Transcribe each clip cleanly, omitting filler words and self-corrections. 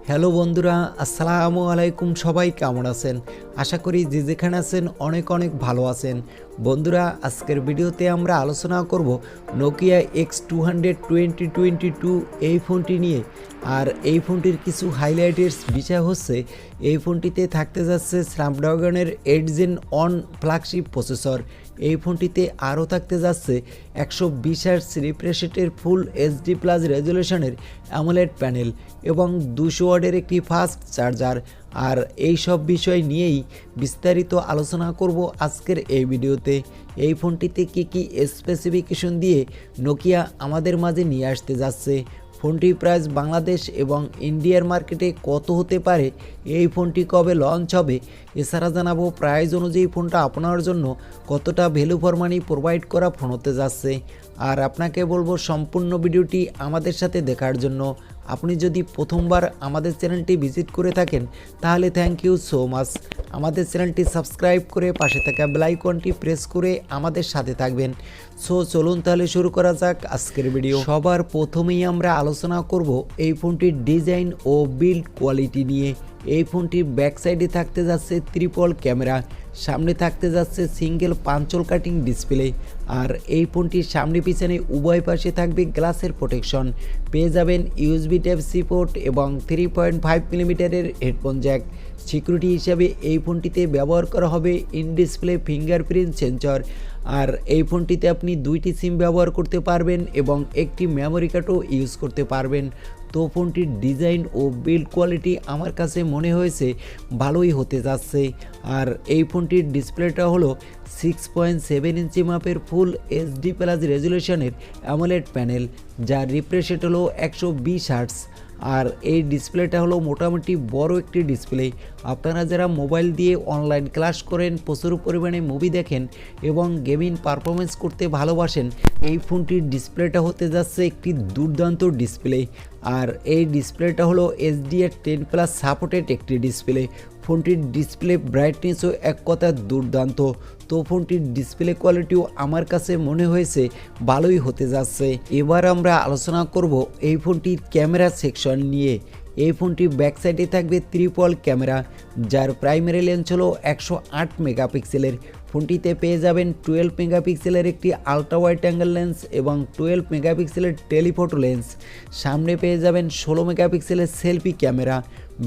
Hello বন্ধুরা, আসসালামু আলাইকুম। সবাই কেমন আছেন? আশা করি যে যেখানে আছেন অনেক অনেক ভালো আছেন। বন্ধুরা, আজকের ভিডিওতে আমরা আলোচনা করব নোকিয়া X200 2022 এই ফোনটি নিয়ে। আর এই ফোনটির কিছু হাইলাইটের বিষয় হচ্ছে এই ফোনটিতে থাকতে যাচ্ছে স্ন্যাপড্রাগনের 8 Gen 1 ফ্ল্যাগশিপ প্রসেসর। এই ফোনটিতে আরও থাকতে যাচ্ছে 120 হার্টজ রিফ্রেশ রেটের ফুল এইচডি প্লাস রেজুলেশনের অ্যামোলেড প্যানেল এবং 200 ওয়াটের একটি ফাস্ট চার্জার। আর এই সব বিষয় নিয়েই বিস্তারিত আলোচনা করব আজকের এই ভিডিওতে। এই ফোনটিতে কী স্পেসিফিকেশন দিয়ে নোকিয়া আমাদের মাঝে নিয়ে আসতে যাচ্ছে, ফোনটির প্রাইস বাংলাদেশ এবং ইন্ডিয়ার মার্কেটে কত হতে পারে, এই ফোনটি কবে লঞ্চ হবে, এছাড়া জানাবো প্রাইস অনুযায়ী ফোনটা আপনার জন্য কতটা ভ্যালু ফর মানি প্রোভাইড করা ফোন হতে যাচ্ছে। আর আপনাকে বলবো সম্পূর্ণ ভিডিওটি আমাদের সাথে দেখার জন্য। আপনি যদি প্রথমবার আমাদের চ্যানেলটি ভিজিট করে থাকেন তাহলে থ্যাংক ইউ সো মাচ। আমাদের চ্যানেলটি সাবস্ক্রাইব করে পাশে থাকা বেল আইকনটি প্রেস করে আমাদের সাথে থাকবেন। সো চলুন তাহলে শুরু করা যাক আজকের ভিডিও। সবার প্রথমেই আমরা আলোচনা করব এই ফোনটির ডিজাইন ও বিল্ড কোয়ালিটি নিয়ে। এই ফোনটির ব্যাক সাইডে থাকতে যাচ্ছে ট্রিপল ক্যামেরা, সামনে থাকতে যাচ্ছে সিঙ্গেল পাঞ্চল কাটিং ডিসপ্লে। আর এই ফোনটির সামনে পিছনে উভয় পাশে থাকবে গ্লাসের প্রোটেকশন। পেয়ে যাবেন ইউএসবি টাইপ সি পোর্ট এবং 3.5 মিলিমিটারের হেডফোন জ্যাক। সিকিউরিটি হিসাবে এই ফোনটিতে ব্যবহার করা হবে ইন ডিসপ্লে ফিঙ্গারপ্রিন্ট সেন্সর। আর এই ফোনটিতে আপনি দুইটি সিম ব্যবহার করতে পারবেন এবং একটি মেমোরি কার্ডও ইউজ করতে পারবেন। তো ফোনটির ডিজাইন ও বিল্ড কোয়ালিটি আমার কাছে মনে হয়েছে ভালোই হতে যাচ্ছে। আর এই ফোনটির ডিসপ্লেটা হলো 6.7 ইঞ্চি মাপের ফুল এইচডি প্লাস রেজুলেশনের অ্যামোলেড প্যানেল, যার রিফ্রেশ রেট হলো 120 হার্টজ। আর এই ডিসপ্লেটা হলো মোটামুটি বড় একটি ডিসপ্লে। আপনারা যারা মোবাইল দিয়ে অনলাইন ক্লাস করেন, প্রচুর পরিমাণে মুভি দেখেন এবং গেমিং পারফরমেন্স করতে ভালোবাসেন, এই ফোনটির ডিসপ্লেটা হতে যাচ্ছে একটি দুর্দান্ত ডিসপ্লে। আর এই ডিসপ্লেটা হলো HDR10+ সাপোর্টেড একটি ডিসপ্লে। ফোনটির ডিসপ্লে ব্রাইটনেসও এক কথায় দুর্দান্ত। তো ফোনটির ডিসপ্লে কোয়ালিটিও আমার কাছে মনে হয়েছে ভালোই হতে যাচ্ছে। এবার আমরা আলোচনা করব এই ফোনটির ক্যামেরা সেকশন নিয়ে। এই ফোনটির ব্যাক সাইডে থাকবে ট্রিপল ক্যামেরা, যার প্রাইমারি লেন্স হলো 108 মেগাপিক্সেলের। ফোনটিতে পেয়ে যাবেন 12 মেগাপিক্সেলের একটি আলট্রা ওয়াইড অ্যাঙ্গেল লেন্স এবং 12 মেগাপিক্সেলের টেলিফোটো লেন্স। সামনে পেয়ে যাবেন 16 মেগাপিক্সেলের সেলফি ক্যামেরা।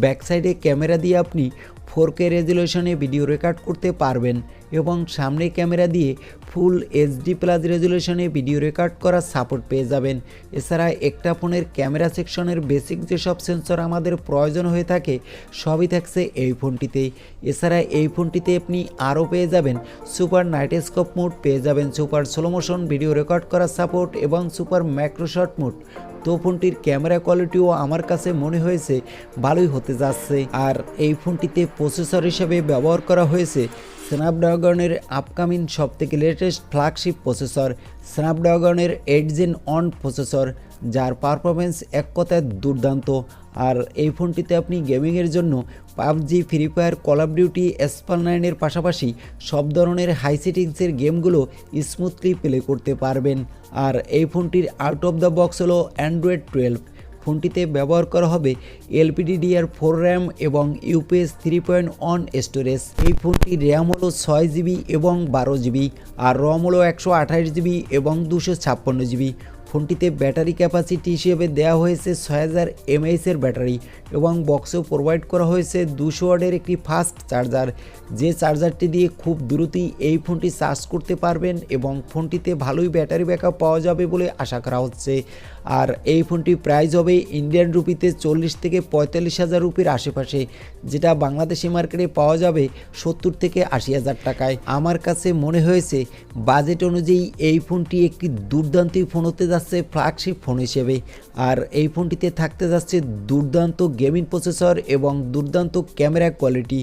ব্যাক সাইডে ক্যামেরা দিয়ে আপনি 4K রেজুলেশনে ভিডিও রেকর্ড করতে পারবেন এবং সামনে ক্যামেরা দিয়ে ফুল এইচডি প্লাস রেজুলেশনে ভিডিও রেকর্ড করার সাপোর্ট পেয়ে যাবেন। এছাড়া একটা ফোনের ক্যামেরা সেকশনের বেসিক যেসব সেন্সর আমাদের প্রয়োজন হয়ে থাকে সবই থাকছে এই ফোনটিতে। এছাড়া এই ফোনটিতে আপনি আরও পেয়ে যাবেন সুপার নাইটস্কোপ মোড, পেয়ে যাবেন super slow motion video record করার সাপোর্ট এবং সুপার ম্যাক্রোশট মোড। তো ফোনটির ক্যামেরা কোয়ালিটিও আমার কাছে মনে হয়েছে ভালোই হতে যাচ্ছে। আর এই ফোনটিতে প্রসেসর হিসেবে ব্যবহার করা হয়েছে স্ন্যাপড্রাগনের আপকামিং সবথেকে লেটেস্ট ফ্ল্যাগশিপ প্রসেসর স্ন্যাপড্রাগনের 8 Gen 1 প্রসেসর, যার পারফরমেন্স এক কথায় দুর্দান্ত। আর এই ফোনটিতে আপনি গেমিংয়ের জন্য PUBG, Free Fire, Call of Duty, এসপাল 9-এর পাশাপাশি সব ধরনের হাই সেটিংসের গেমগুলো স্মুথলি প্লে করতে পারবেন। আর এই ফোনটির আউট অফ দ্য বক্স হলো অ্যান্ড্রয়েড 12। ফোনটিতে ব্যবহার করা হবে LPDDR4 র্যাম এবং UPS 3.1 স্টোরেজ। এই ফোনটির র্যাম হলো 6 জিবি এবং 12 জিবি, আর রম হলো 128 জিবি এবং 256 জিবি। ফোনটিতে ব্যাটারি ক্যাপাসিটি হিসেবে দেওয়া হয়েছে 6000 mAh ব্যাটারি এবং বক্সেও প্রোভাইড করা হয়েছে 200 ওয়াটের একটি ফাস্ট চার্জার, যে চার্জারটি দিয়ে খুব দ্রুতই এই ফোনটি চার্জ করতে পারবেন এবং ফোনটিতে ভালোই ব্যাটারি ব্যাকআপ পাওয়া যাবে বলে আশা করা হচ্ছে। আর এই ফোনটির প্রাইস হবে ইন্ডিয়ান রুপিতে 40 থেকে 45 হাজার রুপির আশেপাশে, যেটা বাংলাদেশি মার্কেটে পাওয়া যাবে 70 থেকে 80 হাজার টাকায়। আমার কাছে মনে হয়েছে বাজেট অনুযায়ী এই ফোনটি একটি দুর্দান্ত ফোন হতে যাচ্ছে ফ্ল্যাগশিপ ফোন হিসেবে। আর এই ফোনটিতে থাকতে যাচ্ছে দুর্দান্ত গেমিং প্রসেসর এবং দুর্দান্ত ক্যামেরা কোয়ালিটি।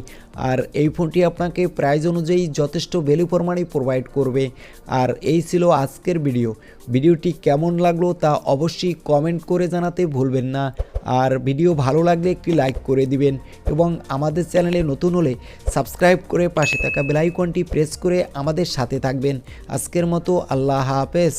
আর এই ফোনটি আপনাকে প্রাইস অনুযায়ী যথেষ্ট ভ্যালু ফর মানি প্রোভাইড করবে। আর এই ছিল আজকের ভিডিওটি কেমন লাগলো তা অবশ্যই কমেন্ট করে জানাতে ভুলবেন না। আর ভিডিও ভালো লাগলে একটি লাইক করে দিবেন এবং আমাদের চ্যানেলে নতুন হলে সাবস্ক্রাইব করে পাশে থাকা বেল আইকনটি প্রেস করে আমাদের সাথে থাকবেন। আজকের মতো আল্লাহ হাফেজ।